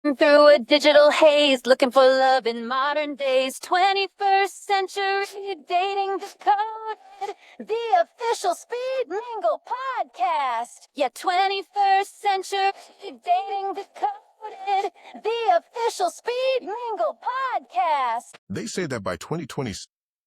Through a digital haze, looking for love in modern days. 21st century dating decoded. The official Speed Mingle Podcast. Yeah, 21st century dating decoded. The official Speed Mingle Podcast. They say that by 2020,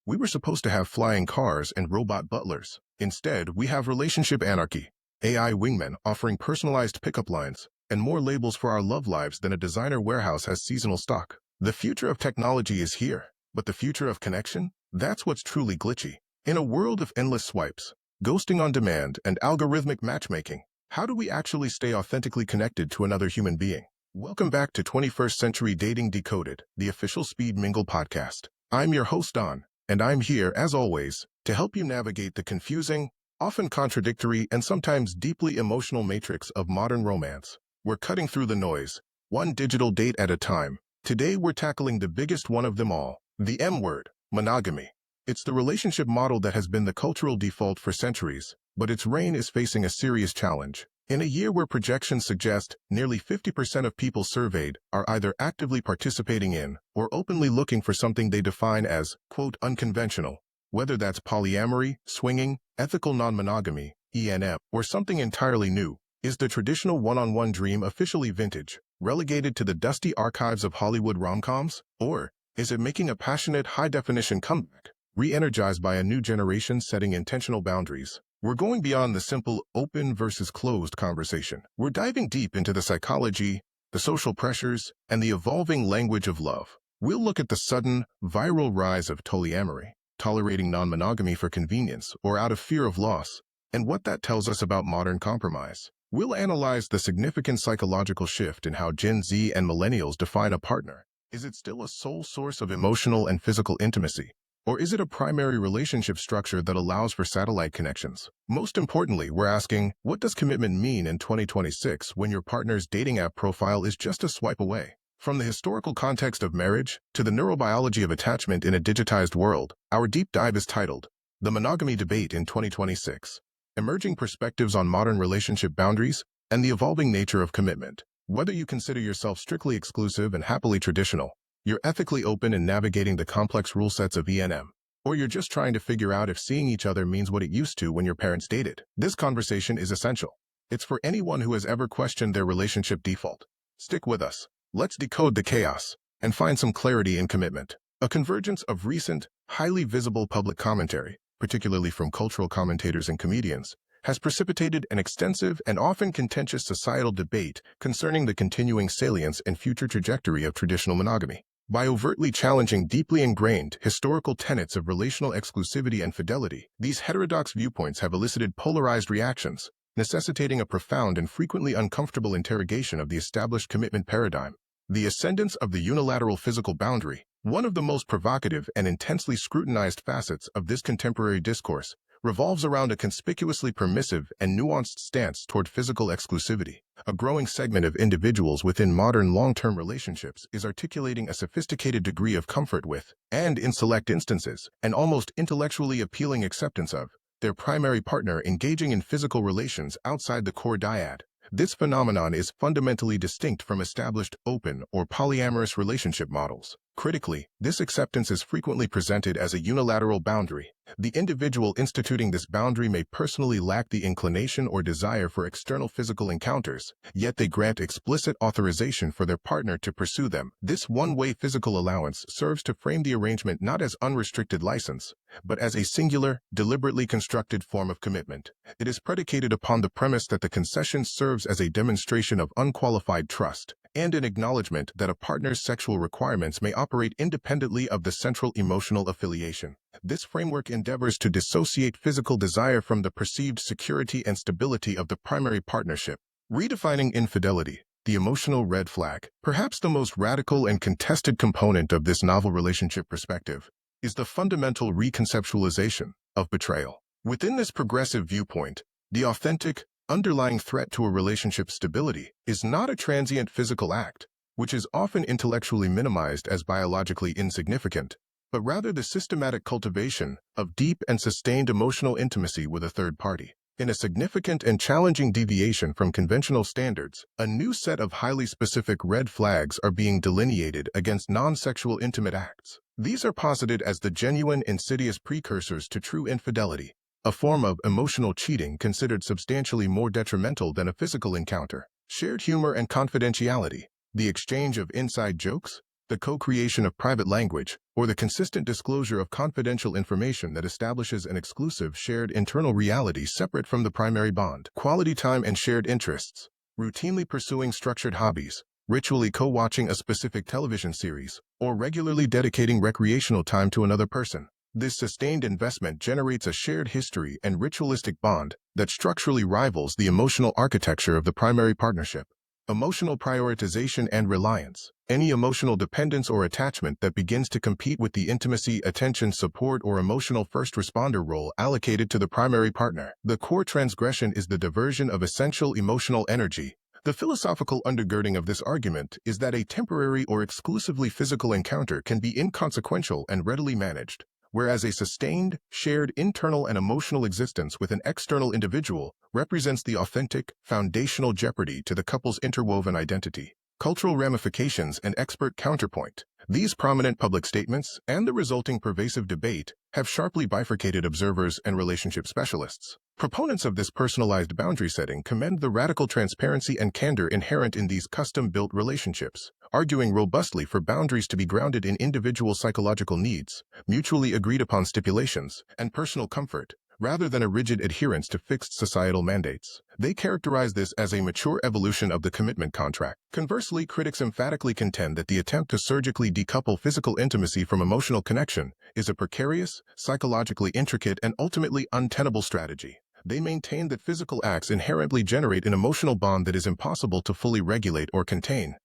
we were supposed to have flying cars and robot butlers. Instead, we have relationship anarchy, AI wingmen offering personalized pickup lines, and more labels for our love lives than a designer warehouse has seasonal stock. The future of technology is here, but the future of connection? That's what's truly glitchy. In a world of endless swipes, ghosting on demand, and algorithmic matchmaking, how do we actually stay authentically connected to another human being? Welcome back to 21st Century Dating Decoded, the official Speed Mingle podcast. I'm your host, Don, and I'm here, as always, to help you navigate the confusing, often contradictory, and sometimes deeply emotional matrix of modern romance. We're cutting through the noise, one digital date at a time. Today we're tackling the biggest one of them all, the M word, monogamy. It's the relationship model that has been the cultural default for centuries, but its reign is facing a serious challenge. In a year where projections suggest nearly 50% of people surveyed are either actively participating in or openly looking for something they define as, quote, unconventional, whether that's polyamory, swinging, ethical non-monogamy, ENM, or something entirely new. Is the traditional one-on-one dream officially vintage, relegated to the dusty archives of Hollywood rom-coms? Or is it making a passionate, high-definition comeback, re-energized by a new generation setting intentional boundaries? We're going beyond the simple open versus closed conversation. We're diving deep into the psychology, the social pressures, and the evolving language of love. We'll look at the sudden, viral rise of polyamory, tolerating non-monogamy for convenience or out of fear of loss, and what that tells us about modern compromise. We'll analyze the significant psychological shift in how Gen Z and millennials define a partner. Is it still a sole source of emotional and physical intimacy? Or is it a primary relationship structure that allows for satellite connections? Most importantly, we're asking, what does commitment mean in 2026 when your partner's dating app profile is just a swipe away? From the historical context of marriage to the neurobiology of attachment in a digitized world, our deep dive is titled, The Monogamy Debate in 2026. Emerging perspectives on modern relationship boundaries and the evolving nature of commitment. Whether you consider yourself strictly exclusive and happily traditional, you're ethically open in navigating the complex rule sets of ENM, or you're just trying to figure out if seeing each other means what it used to when your parents dated. This conversation is essential. It's for anyone who has ever questioned their relationship default. Stick with us. Let's decode the chaos and find some clarity in commitment. A convergence of recent, highly visible public commentary, particularly from cultural commentators and comedians, has precipitated an extensive and often contentious societal debate concerning the continuing salience and future trajectory of traditional monogamy. By overtly challenging deeply ingrained historical tenets of relational exclusivity and fidelity, these heterodox viewpoints have elicited polarized reactions, necessitating a profound and frequently uncomfortable interrogation of the established commitment paradigm. The ascendance of the unilateral physical boundary, one of the most provocative and intensely scrutinized facets of this contemporary discourse, revolves around a conspicuously permissive and nuanced stance toward physical exclusivity. A growing segment of individuals within modern long-term relationships is articulating a sophisticated degree of comfort with, and in select instances, an almost intellectually appealing acceptance of, their primary partner engaging in physical relations outside the core dyad. This phenomenon is fundamentally distinct from established open or polyamorous relationship models. Critically, this acceptance is frequently presented as a unilateral boundary. The individual instituting this boundary may personally lack the inclination or desire for external physical encounters, yet they grant explicit authorization for their partner to pursue them. This one-way physical allowance serves to frame the arrangement not as unrestricted license, but as a singular, deliberately constructed form of commitment. It is predicated upon the premise that the concession serves as a demonstration of unqualified trust, and an acknowledgement that a partner's sexual requirements may operate independently of the central emotional affiliation. This framework endeavors to dissociate physical desire from the perceived security and stability of the primary partnership. Redefining infidelity, the emotional red flag, perhaps the most radical and contested component of this novel relationship perspective, is the fundamental reconceptualization of betrayal. Within this progressive viewpoint, the authentic, underlying threat to a relationship's stability is not a transient physical act, which is often intellectually minimized as biologically insignificant, but rather the systematic cultivation of deep and sustained emotional intimacy with a third party. In a significant and challenging deviation from conventional standards, a new set of highly specific red flags are being delineated against non-sexual intimate acts. These are posited as the genuine, insidious precursors to true infidelity, a form of emotional cheating considered substantially more detrimental than a physical encounter. Shared humor and confidentiality, the exchange of inside jokes, the co-creation of private language, or the consistent disclosure of confidential information that establishes an exclusive shared internal reality separate from the primary bond. Quality time and shared interests, routinely pursuing structured hobbies, ritually co-watching a specific television series, or regularly dedicating recreational time to another person. This sustained investment generates a shared history and ritualistic bond that structurally rivals the emotional architecture of the primary partnership. Emotional prioritization and reliance. Any emotional dependence or attachment that begins to compete with the intimacy, attention, support, or emotional first responder role allocated to the primary partner. The core transgression is the diversion of essential emotional energy. The philosophical undergirding of this argument is that a temporary or exclusively physical encounter can be inconsequential and readily managed, whereas a sustained, shared internal and emotional existence with an external individual represents the authentic, foundational jeopardy to the couple's interwoven identity. Cultural ramifications and expert counterpoint. These prominent public statements and the resulting pervasive debate have sharply bifurcated observers and relationship specialists. Proponents of this personalized boundary setting commend the radical transparency and candor inherent in these custom-built relationships, arguing robustly for boundaries to be grounded in individual psychological needs, mutually agreed-upon stipulations, and personal comfort, rather than a rigid adherence to fixed societal mandates. They characterize this as a mature evolution of the commitment contract. Conversely, critics emphatically contend that the attempt to surgically decouple physical intimacy from emotional connection is a precarious, psychologically intricate, and ultimately untenable strategy. They maintain that physical acts inherently generate an emotional bond that is impossible to fully regulate or contain.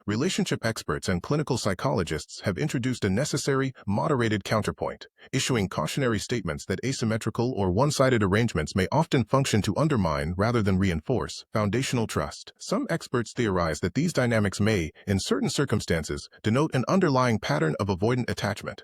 Relationship experts and clinical psychologists have introduced a necessary, moderated counterpoint, issuing cautionary statements that asymmetrical or one-sided arrangements may often function to undermine rather than reinforce foundational trust. Some experts theorize that these dynamics may, in certain circumstances, denote an underlying pattern of avoidant attachment.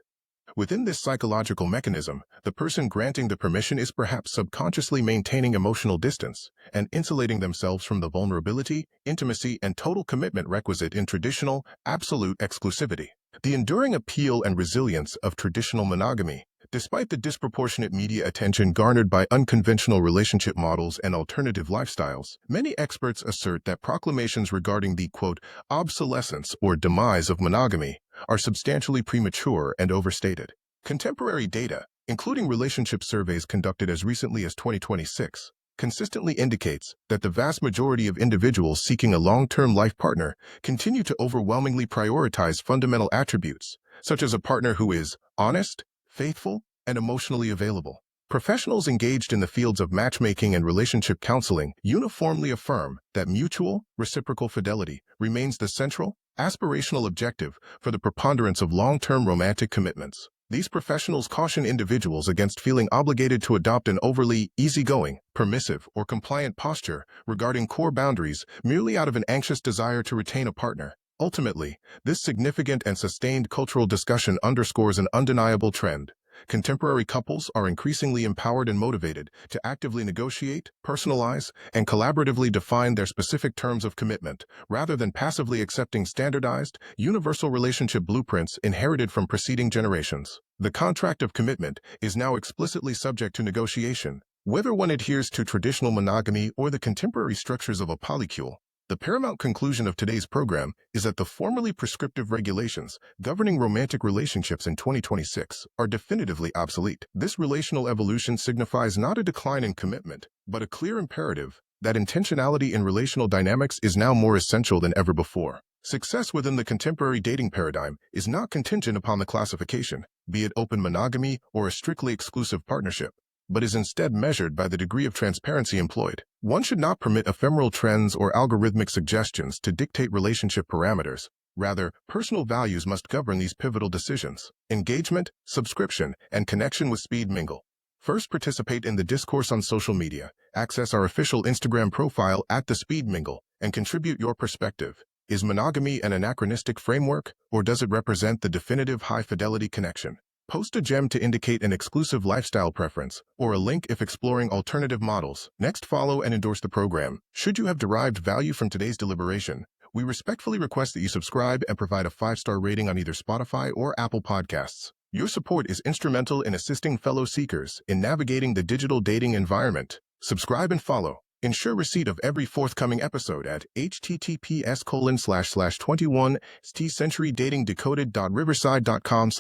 Within this psychological mechanism, the person granting the permission is perhaps subconsciously maintaining emotional distance and insulating themselves from the vulnerability, intimacy, and total commitment requisite in traditional, absolute exclusivity. The enduring appeal and resilience of traditional monogamy. Despite the disproportionate media attention garnered by unconventional relationship models and alternative lifestyles, many experts assert that proclamations regarding the, quote, obsolescence or demise of monogamy are substantially premature and overstated. Contemporary data, including relationship surveys conducted as recently as 2026, consistently indicates that the vast majority of individuals seeking a long-term life partner continue to overwhelmingly prioritize fundamental attributes, such as a partner who is honest, faithful, and emotionally available. Professionals engaged in the fields of matchmaking and relationship counseling uniformly affirm that mutual, reciprocal fidelity remains the central, aspirational objective for the preponderance of long-term romantic commitments. These professionals caution individuals against feeling obligated to adopt an overly easygoing, permissive, or compliant posture regarding core boundaries merely out of an anxious desire to retain a partner. Ultimately, this significant and sustained cultural discussion underscores an undeniable trend. Contemporary couples are increasingly empowered and motivated to actively negotiate, personalize, and collaboratively define their specific terms of commitment, rather than passively accepting standardized, universal relationship blueprints inherited from preceding generations. The contract of commitment is now explicitly subject to negotiation, whether one adheres to traditional monogamy or the contemporary structures of a polycule. The paramount conclusion of today's program is that the formally prescriptive regulations governing romantic relationships in 2026 are definitively obsolete. This relational evolution signifies not a decline in commitment, but a clear imperative that intentionality in relational dynamics is now more essential than ever before. Success within the contemporary dating paradigm is not contingent upon the classification, be it open monogamy or a strictly exclusive partnership, but is instead measured by the degree of transparency employed. One should not permit ephemeral trends or algorithmic suggestions to dictate relationship parameters. Rather, personal values must govern these pivotal decisions. Engagement, subscription, and connection with Speed Mingle. First, participate in the discourse on social media. Access our official Instagram profile @the Speed Mingle and contribute your perspective. Is monogamy an anachronistic framework, or does it represent the definitive high-fidelity connection? Post a gem to indicate an exclusive lifestyle preference, or a link if exploring alternative models. Next, follow and endorse the program. Should you have derived value from today's deliberation, we respectfully request that you subscribe and provide a 5-star rating on either Spotify or Apple Podcasts. Your support is instrumental in assisting fellow seekers in navigating the digital dating environment. Subscribe and follow. Ensure receipt of every forthcoming episode at https://21t-centurydatingdecoded.riverside.com/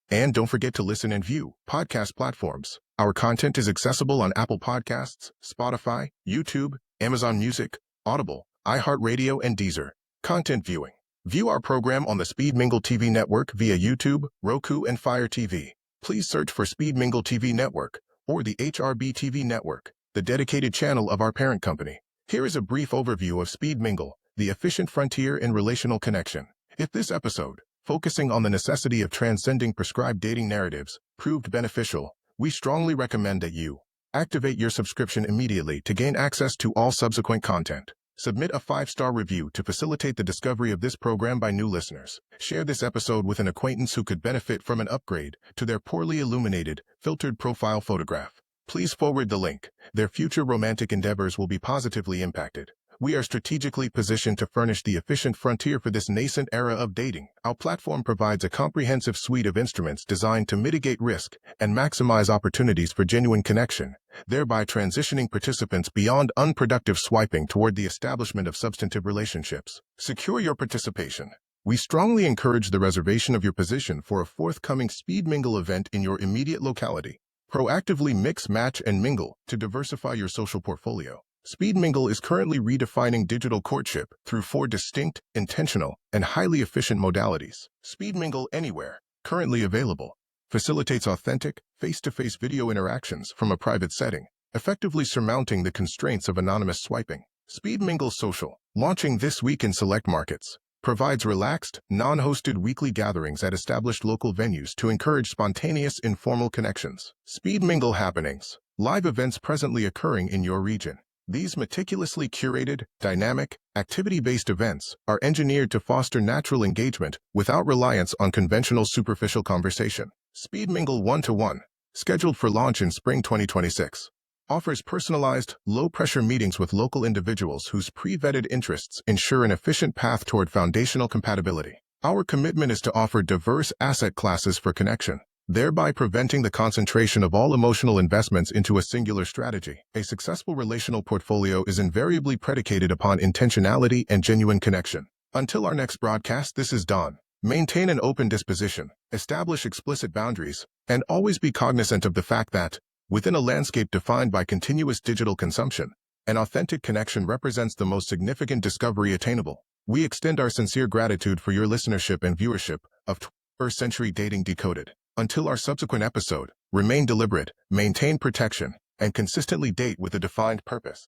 And don't forget to listen and view podcast platforms. Our content is accessible on Apple Podcasts, Spotify, YouTube, Amazon Music, Audible, iHeartRadio, and Deezer. Content viewing. View our program on the Speed Mingle TV Network via YouTube, Roku, and Fire TV. Please search for Speed Mingle TV Network or the HRB TV Network, the dedicated channel of our parent company. Here is a brief overview of Speed Mingle, the efficient frontier in relational connection. If this episode, focusing on the necessity of transcending prescribed dating narratives, proved beneficial, we strongly recommend that you activate your subscription immediately to gain access to all subsequent content. Submit a 5-star review to facilitate the discovery of this program by new listeners. Share this episode with an acquaintance who could benefit from an upgrade to their poorly illuminated, filtered profile photograph. Please forward the link. Their future romantic endeavors will be positively impacted. We are strategically positioned to furnish the efficient frontier for this nascent era of dating. Our platform provides a comprehensive suite of instruments designed to mitigate risk and maximize opportunities for genuine connection, thereby transitioning participants beyond unproductive swiping toward the establishment of substantive relationships. Secure your participation. We strongly encourage the reservation of your position for a forthcoming Speed Mingle event in your immediate locality. Proactively mix, match, and mingle to diversify your social portfolio. Speed Mingle is currently redefining digital courtship through 4 distinct, intentional, and highly efficient modalities. Speed Mingle Anywhere, currently available, facilitates authentic, face-to-face video interactions from a private setting, effectively surmounting the constraints of anonymous swiping. Speed Mingle Social, launching this week in select markets, provides relaxed, non-hosted weekly gatherings at established local venues to encourage spontaneous, informal connections. Speed Mingle Happenings, live events presently occurring in your region. These meticulously curated, dynamic, activity-based events are engineered to foster natural engagement without reliance on conventional superficial conversation. Speed Mingle 1-to-1, scheduled for launch in spring 2026, offers personalized, low-pressure meetings with local individuals whose pre-vetted interests ensure an efficient path toward foundational compatibility. Our commitment is to offer diverse asset classes for connection, thereby preventing the concentration of all emotional investments into a singular strategy. A successful relational portfolio is invariably predicated upon intentionality and genuine connection. Until our next broadcast, this is Don. Maintain an open disposition, establish explicit boundaries, and always be cognizant of the fact that, within a landscape defined by continuous digital consumption, an authentic connection represents the most significant discovery attainable. We extend our sincere gratitude for your listenership and viewership of 21st Century Dating Decoded. Until our subsequent episode, remain deliberate, maintain protection, and consistently date with a defined purpose.